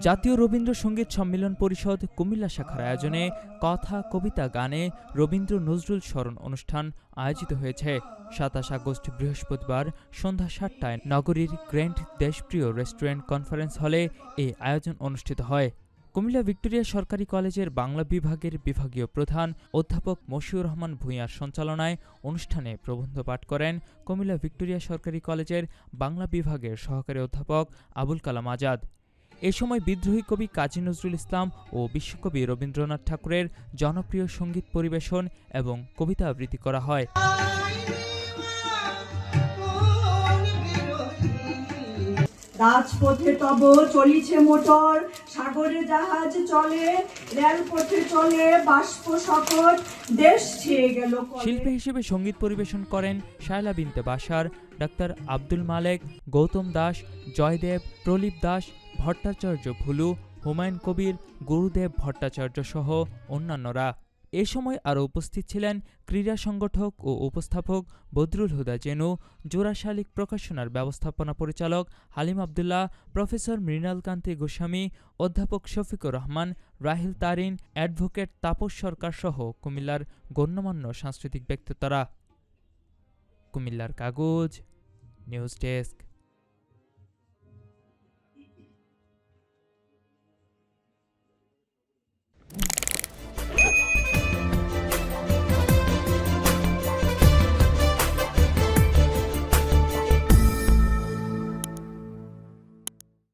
জাতীয় রবীন্দ্রসঙ্গীত সম্মেলন পরিষদ কুমিল্লা শাখার আয়োজনে কথা, কবিতা, গানে রবীন্দ্র নজরুল স্মরণ অনুষ্ঠান আয়োজিত হয়েছে। ২৭ আগস্ট বৃহস্পতিবার সন্ধ্যা ৭টায় নগরীর গ্র্যান্ড দেশপ্রিয় রেস্টুরেন্ট কনফারেন্স হলে এই আয়োজন অনুষ্ঠিত হয়। কুমিল্লা ভিক্টোরিয়া সরকারি কলেজের বাংলা বিভাগের বিভাগীয় প্রধান অধ্যাপক মশিউর রহমান ভূঁইয়ার সঞ্চালনায় অনুষ্ঠানে প্রবন্ধ পাঠ করেন কুমিল্লা ভিক্টোরিয়া সরকারি কলেজের বাংলা বিভাগের সহকারী অধ্যাপক আবুল কালাম আজাদ। এ সময় বিদ্রোহী কবি কাজী নজরুল ইসলাম ও বিশ্বকবি রবীন্দ্রনাথ ঠাকুরের জনপ্রিয় সঙ্গীত পরিবেশন এবং কবিতা আবৃত্তি করা হয়। রাজপথে তব চলিছে মোটর, সাগরে জাহাজ চলে, রেলপথে চলে বাষ্প সকট, দেশ ছেয়ে গেল। শিল্পী হিসেবে সঙ্গীত পরিবেশন করেন শায়লা বিনতে বাশার, ডাক্তার আব্দুল মালেক, গৌতম দাস, জয়দেব, প্রলীপ দাস, ভট্টাচার্য ভুলু, হুমায়ুন কবির, গুরুদেব ভট্টাচার্য সহ অন্যান্যরা। এ সময় আরও উপস্থিত ছিলেন ক্রীড়া সংগঠক ও উপস্থাপক বদরুল হুদা জেনু, জোড়া শালিক প্রকাশনার ব্যবস্থাপনা পরিচালক হালিম আবদুল্লাহ, প্রফেসর মৃণাল কান্তি গোস্বামী, অধ্যাপক শফিকুর রহমান, রাহিল তারিন, অ্যাডভোকেট তাপস সরকার সহ কুমিল্লার গণ্যমান্য সাংস্কৃতিক ব্যক্তিত্বরা। কুমিল্লার কাগজ, নিউজ ডেস্ক।